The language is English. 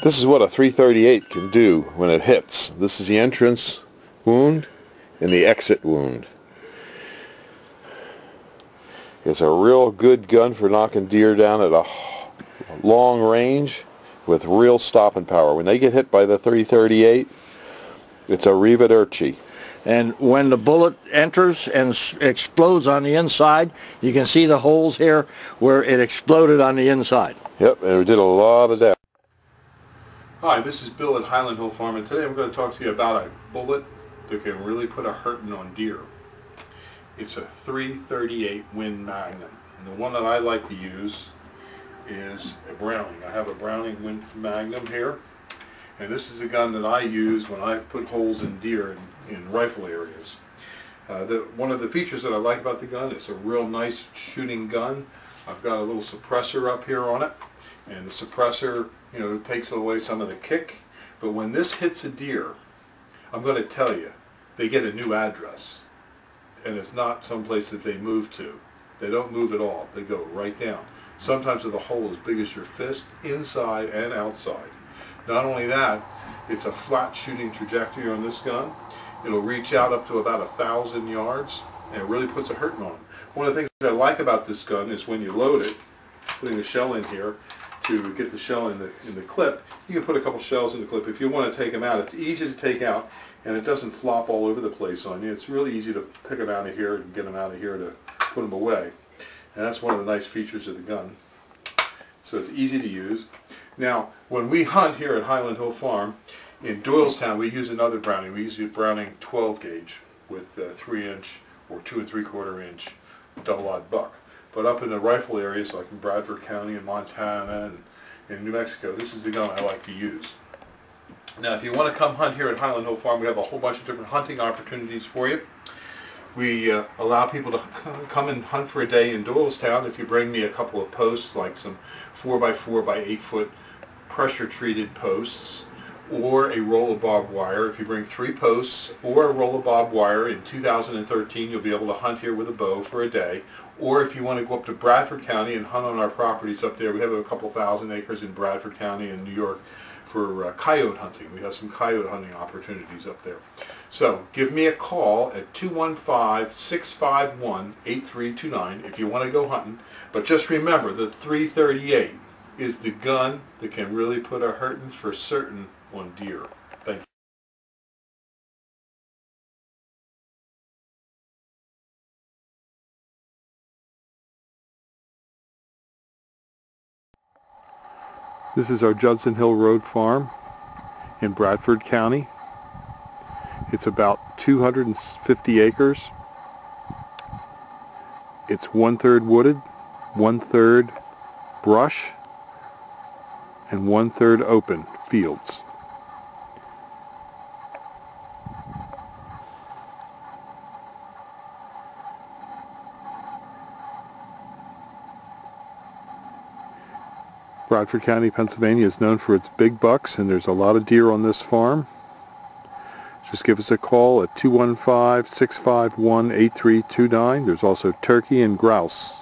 This is what a .338 can do when it hits. This is the entrance wound and the exit wound. It's a real good gun for knocking deer down at a long range with real stopping power. When they get hit by the .338, it's a arrivederci. And when the bullet enters and explodes on the inside, you can see the holes here where it exploded on the inside. Yep, and it did a lot of damage. Hi, this is Bill at Highland Hill Farm, and today I'm going to talk to you about a bullet that can really put a hurting on deer. It's a .338 Win Magnum, and the one that I like to use is a Browning. I have a Browning Win Magnum here, and this is a gun that I use when I put holes in deer in rifle areas. One of the features that I like about the gun, it's a real nice shooting gun. I've got a little suppressor up here on it, and the suppressor, takes away some of the kick. But when this hits a deer, I'm going to tell you, they get a new address, and it's not someplace that they move to. They don't move at all. They go right down. Sometimes with a hole as big as your fist, inside and outside. Not only that, it's a flat shooting trajectory on this gun. It'll reach out up to about 1,000 yards, and it really puts a hurting on them. One of the things that I like about this gun is when you load it, putting a shell in here to get the shell in the clip, you can put a couple shells in the clip. If you want to take them out, it's easy to take out, and it doesn't flop all over the place on you. It's really easy to pick them out of here and get them out of here to put them away. And that's one of the nice features of the gun. So it's easy to use. Now, when we hunt here at Highland Hill Farm, in Doylestown, we use another Browning. We use a Browning 12 gauge with 3-inch or 2 3/4 inch double-aught buck. But up in the rifle areas, like in Bradford County and Montana and in New Mexico, this is the gun I like to use. Now, if you want to come hunt here at Highland Hill Farm, we have a whole bunch of different hunting opportunities for you. We allow people to come and hunt for a day in Doylestown if you bring me a couple of posts, like some 4x4 by 8 foot pressure-treated posts, or a roll of barbed wire. If you bring 3 posts or a roll of barbed wire in 2013, you'll be able to hunt here with a bow for a day. Or if you want to go up to Bradford County and hunt on our properties up there, we have a couple thousand acres in Bradford County and New York for coyote hunting. We have some coyote hunting opportunities up there. So give me a call at 215-651-8329 if you want to go hunting. But just remember, the .338 is the gun that can really put a hurting for certain on deer. Thank you. This is our Judson Hill Road farm in Bradford County. It's about 250 acres. It's 1/3 wooded, 1/3 brush, and 1/3 open fields. Bradford County, Pennsylvania is known for its big bucks, and there's a lot of deer on this farm. Just give us a call at 215-651-8329. There's also turkey and grouse.